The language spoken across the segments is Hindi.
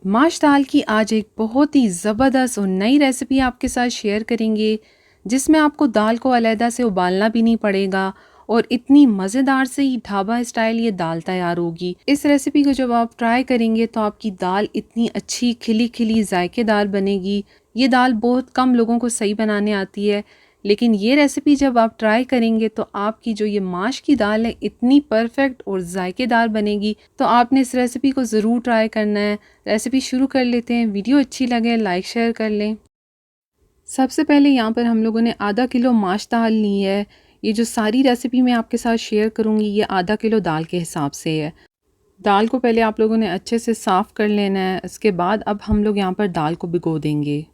माश दाल की आज एक बहुत ही ज़बरदस्त और नई रेसिपी आपके साथ शेयर करेंगे जिसमें आपको दाल को अलहदा से उबालना भी नहीं पड़ेगा और इतनी मज़ेदार से ही ढाबा स्टाइल ये दाल तैयार होगी। इस रेसिपी को जब आप ट्राई करेंगे तो आपकी दाल इतनी अच्छी खिली खिली जायकेदार बनेगी। ये दाल बहुत कम लोगों को सही बनाने आती है, लेकिन ये रेसिपी जब आप ट्राई करेंगे तो आपकी जो ये माश की दाल है इतनी परफेक्ट और जायकेदार बनेगी। तो आपने इस रेसिपी को ज़रूर ट्राई करना है। रेसिपी शुरू कर लेते हैं। वीडियो अच्छी लगे लाइक शेयर कर लें। सबसे पहले यहाँ पर हम लोगों ने आधा किलो माश दाल ली है। ये जो सारी रेसिपी मैं आपके साथ शेयर करूँगी ये आधा किलो दाल के हिसाब से है। दाल को पहले आप लोगों ने अच्छे से साफ़ कर लेना है। इसके बाद अब हम लोग यहाँ पर दाल को भिगो देंगे।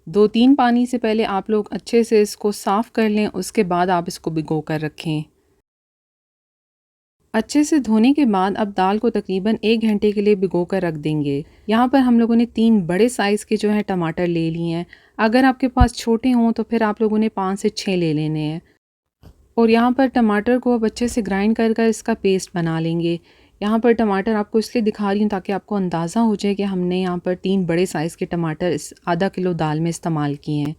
2-3 पानी से पहले आप लोग अच्छे से इसको साफ़ कर लें, उसके बाद आप इसको भिगो कर रखें। अच्छे से धोने के बाद अब दाल को तकरीबन 1 घंटे के लिए भिगो कर रख देंगे। यहाँ पर हम लोगों ने 3 बड़े साइज़ के जो है टमाटर ले लिए हैं। अगर आपके पास छोटे हों तो फिर आप लोगों ने 5 से 6 ले लेने हैं। और यहाँ पर टमाटर को अब अच्छे से ग्राइंड कर कर इसका पेस्ट बना लेंगे। यहाँ पर टमाटर आपको इसलिए दिखा रही हूँ ताकि आपको अंदाज़ा हो जाए कि हमने यहाँ पर 3 बड़े साइज़ के टमाटर इस आधा किलो दाल में इस्तेमाल किए हैं।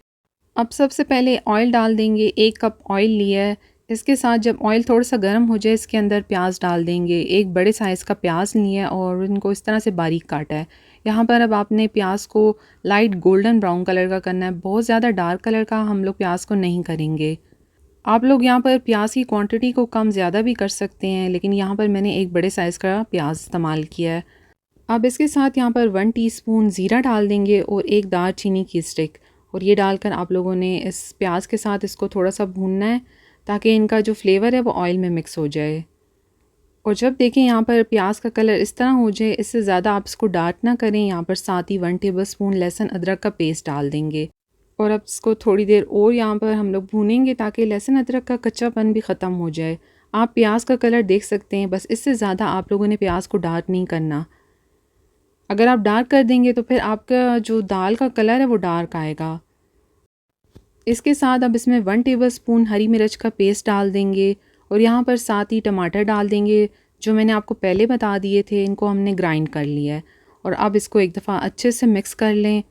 अब सबसे पहले ऑयल डाल देंगे। 1 कप ऑयल लिया है। इसके साथ जब ऑयल थोड़ा-सा गर्म हो जाए इसके अंदर प्याज डाल देंगे। 1 बड़े साइज़ का प्याज लिया है और इनको इस तरह से बारीक काटा है। यहाँ पर अब आपने प्याज को लाइट गोल्डन ब्राउन कलर का करना है। बहुत ज़्यादा डार्क कलर का हम लोग प्याज को नहीं करेंगे। आप लोग यहाँ पर प्याज की क्वांटिटी को कम ज़्यादा भी कर सकते हैं, लेकिन यहाँ पर मैंने 1 बड़े साइज़ का प्याज इस्तेमाल किया है। अब इसके साथ यहाँ पर 1 टीस्पून ज़ीरा डाल देंगे और 1 दालचीनी की स्टिक, और ये डालकर आप लोगों ने इस प्याज के साथ इसको थोड़ा सा भूनना है ताकि इनका जो फ्लेवर है वो ऑयल में मिक्स हो जाए। और जब देखें यहाँ पर प्याज का कलर इस तरह हो जाए, इससे ज़्यादा आप इसको डार्क ना करें। यहाँ पर साथ ही 1 टेबलस्पून लहसुन अदरक का पेस्ट डाल देंगे और अब इसको थोड़ी देर और यहाँ पर हम लोग भूनेंगे ताकि लहसुन अदरक का कच्चापन भी ख़त्म हो जाए। आप प्याज का कलर देख सकते हैं, बस इससे ज़्यादा आप लोगों ने प्याज को डार्क नहीं करना। अगर आप डार्क कर देंगे तो फिर आपका जो दाल का कलर है वो डार्क आएगा। इसके साथ अब इसमें 1 टेबलस्पून हरी मिर्च का पेस्ट डाल देंगे और यहाँ पर साथ ही टमाटर डाल देंगे जो मैंने आपको पहले बता दिए थे। इनको हमने ग्राइंड कर लिया है और अब इसको एक दफ़ा अच्छे से मिक्स कर लें।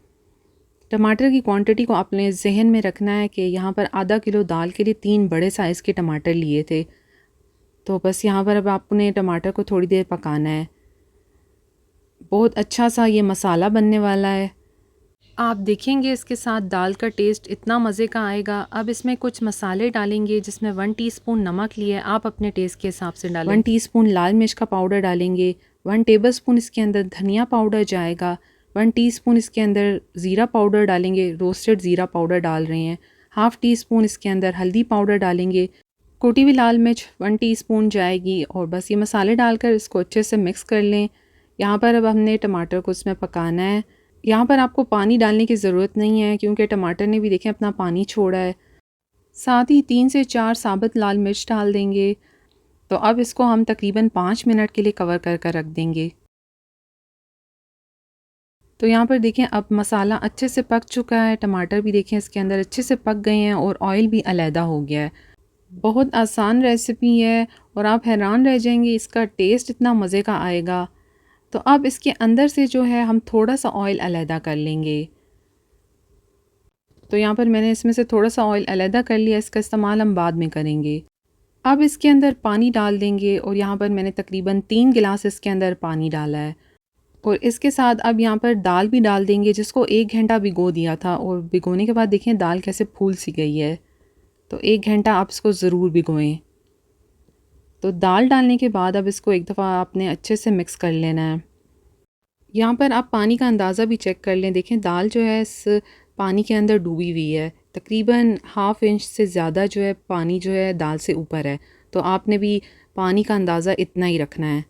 टमाटर की क्वांटिटी को आपने जहन में रखना है कि यहाँ पर आधा किलो दाल के लिए 3 बड़े साइज़ के टमाटर लिए थे। तो बस यहाँ पर अब आपने टमाटर को थोड़ी देर पकाना है। बहुत अच्छा सा ये मसाला बनने वाला है। आप देखेंगे इसके साथ दाल का टेस्ट इतना मज़े का आएगा। अब इसमें कुछ मसाले डालेंगे जिसमें 1 टीस्पून नमक लिए, आप अपने टेस्ट के हिसाब से डालें। 1 टीस्पून लाल मिर्च का पाउडर डालेंगे। 1 टेबलस्पून इसके अंदर धनिया पाउडर जाएगा। 1 टीस्पून इसके अंदर ज़ीरा पाउडर डालेंगे, रोस्टेड ज़ीरा पाउडर डाल रहे हैं। हाफ़ टी स्पून इसके अंदर हल्दी पाउडर डालेंगे। कुटी हुई लाल मिर्च 1 टीस्पून जाएगी और बस ये मसाले डालकर इसको अच्छे से मिक्स कर लें। यहाँ पर अब हमने टमाटर को इसमें पकाना है। यहाँ पर आपको पानी डालने की ज़रूरत नहीं है क्योंकि टमाटर ने भी देखें अपना पानी छोड़ा है। साथ ही 3 से 4 साबुत लाल मिर्च डाल देंगे। तो अब इसको हम तकरीबन 5 मिनट के लिए कवर कर कर रख देंगे। तो यहाँ पर देखें अब मसाला अच्छे से पक चुका है। टमाटर भी देखें इसके अंदर अच्छे से पक गए हैं और ऑयल भी अलहदा हो गया है। बहुत आसान रेसिपी है और आप हैरान रह जाएंगे, इसका टेस्ट इतना मज़े का आएगा। तो अब इसके अंदर से जो है हम थोड़ा सा ऑयल अलहदा कर लेंगे। तो यहाँ पर मैंने इसमें से थोड़ा सा ऑयल अलहदा कर लिया, इसका इस्तेमाल हम बाद में करेंगे। अब इसके अंदर पानी डाल देंगे और यहाँ पर मैंने तकरीबन 3 गिलास इसके अंदर पानी डाला है। और इसके साथ अब यहाँ पर दाल भी डाल देंगे जिसको 1 घंटा भिगो दिया था, और भिगोने के बाद देखें दाल कैसे फूल सी गई है। तो 1 घंटा आप इसको ज़रूर भिगोएं। तो दाल डालने के बाद अब इसको एक दफ़ा आपने अच्छे से मिक्स कर लेना है। यहाँ पर आप पानी का अंदाज़ा भी चेक कर लें। देखें दाल जो है इस पानी के अंदर डूबी हुई है। तकरीबन ½ इंच से ज़्यादा जो है पानी जो है दाल से ऊपर है। तो आपने भी पानी का अंदाज़ा इतना ही रखना है।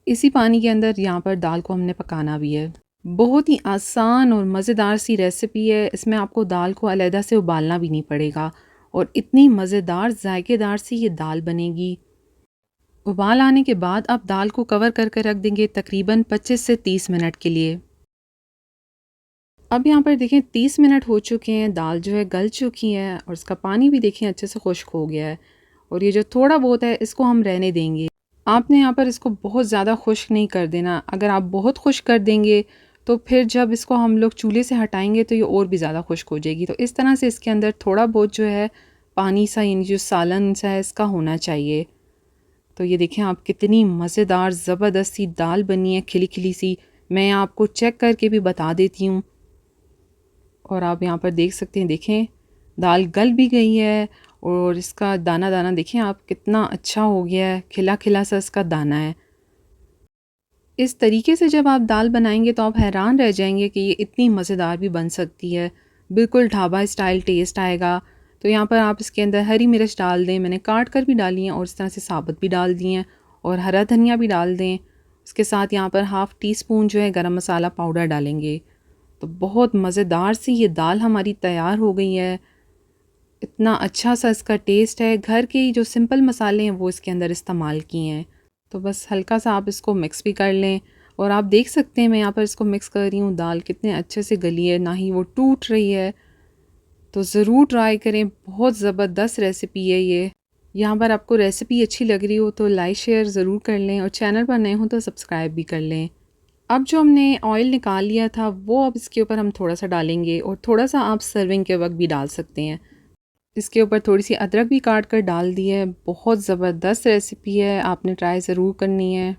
इसी पानी के अंदर यहाँ पर दाल को हमने पकाना भी है। बहुत ही आसान और मज़ेदार सी रेसिपी है। इसमें आपको दाल को अलहदा से उबालना भी नहीं पड़ेगा और इतनी मज़ेदार जायकेदार सी ये दाल बनेगी। उबाल आने के बाद आप दाल को कवर करके रख देंगे तकरीबन 25 से 30 मिनट के लिए। अब यहाँ पर देखें 30 मिनट हो चुके हैं, दाल जो है गल चुकी है और इसका पानी भी देखें अच्छे से खुश्क हो गया है। और ये जो थोड़ा बहुत है इसको हम रहने देंगे। आपने यहाँ पर इसको बहुत ज़्यादा खुश्क नहीं कर देना। अगर आप बहुत खुश्क कर देंगे तो फिर जब इसको हम लोग चूल्हे से हटाएंगे तो ये और भी ज़्यादा खुश्क हो जाएगी। तो इस तरह से इसके अंदर थोड़ा बहुत जो है पानी सा, यानी जो सालन सा है इसका होना चाहिए। तो ये देखें आप, कितनी मज़ेदार ज़बरदस्त सी दाल बनी है, खिली खिली सी। मैं आपको चेक करके भी बता देती हूँ। और आप यहाँ पर देख सकते हैं, देखें दाल गल भी गई है और इसका दाना दाना देखें आप कितना अच्छा हो गया है, खिला खिला सा इसका दाना है। इस तरीके से जब आप दाल बनाएंगे तो आप हैरान रह जाएंगे कि ये इतनी मज़ेदार भी बन सकती है। बिल्कुल ढाबा स्टाइल टेस्ट आएगा। तो यहाँ पर आप इसके अंदर हरी मिर्च डाल दें, मैंने काट कर भी डाली हैं और इस तरह से साबुत भी डाल दिए हैं, और हरा धनिया भी डाल दें। उसके साथ यहाँ पर हाफ़ टी स्पून जो है गरम मसाला पाउडर डालेंगे। तो बहुत मज़ेदार सी ये दाल हमारी तैयार हो गई है। इतना अच्छा सा इसका टेस्ट है। घर के ही जो सिंपल मसाले हैं वो इसके अंदर इस्तेमाल किए हैं। तो बस हल्का सा आप इसको मिक्स भी कर लें। और आप देख सकते हैं मैं यहाँ पर इसको मिक्स कर रही हूँ, दाल कितने अच्छे से गली है, ना ही वो टूट रही है। तो ज़रूर ट्राई करें, बहुत ज़बरदस्त रेसिपी है ये। यहाँ पर आपको रेसिपी अच्छी लग रही हो तो लाइक शेयर ज़रूर कर लें, और चैनल पर नए हो तो सब्सक्राइब भी कर लें। अब जो हमने ऑयल निकाल लिया था वो अब इसके ऊपर हम थोड़ा सा डालेंगे, और थोड़ा सा आप सर्विंग के वक्त भी डाल सकते हैं। इसके ऊपर थोड़ी सी अदरक भी काट कर डाल दी है। बहुत ज़बरदस्त रेसिपी है, आपने ट्राई ज़रूर करनी है।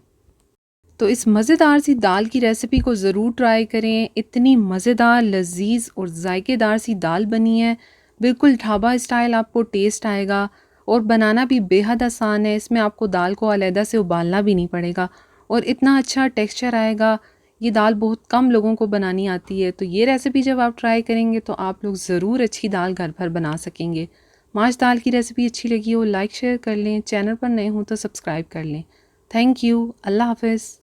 तो इस मज़ेदार सी दाल की रेसिपी को ज़रूर ट्राई करें। इतनी मज़ेदार, लजीज और जायकेदार सी दाल बनी है, बिल्कुल ढाबा स्टाइल आपको टेस्ट आएगा, और बनाना भी बेहद आसान है। इसमें आपको दाल को अलहदा से उबालना भी नहीं पड़ेगा, और इतना अच्छा टेक्सचर आएगा। ये दाल बहुत कम लोगों को बनानी आती है, तो ये रेसिपी जब आप ट्राई करेंगे तो आप लोग ज़रूर अच्छी दाल घर पर बना सकेंगे। माश दाल की रेसिपी अच्छी लगी हो लाइक शेयर कर लें, चैनल पर नए हों तो सब्सक्राइब कर लें। Thank you. अल्लाह हाफ़िज़।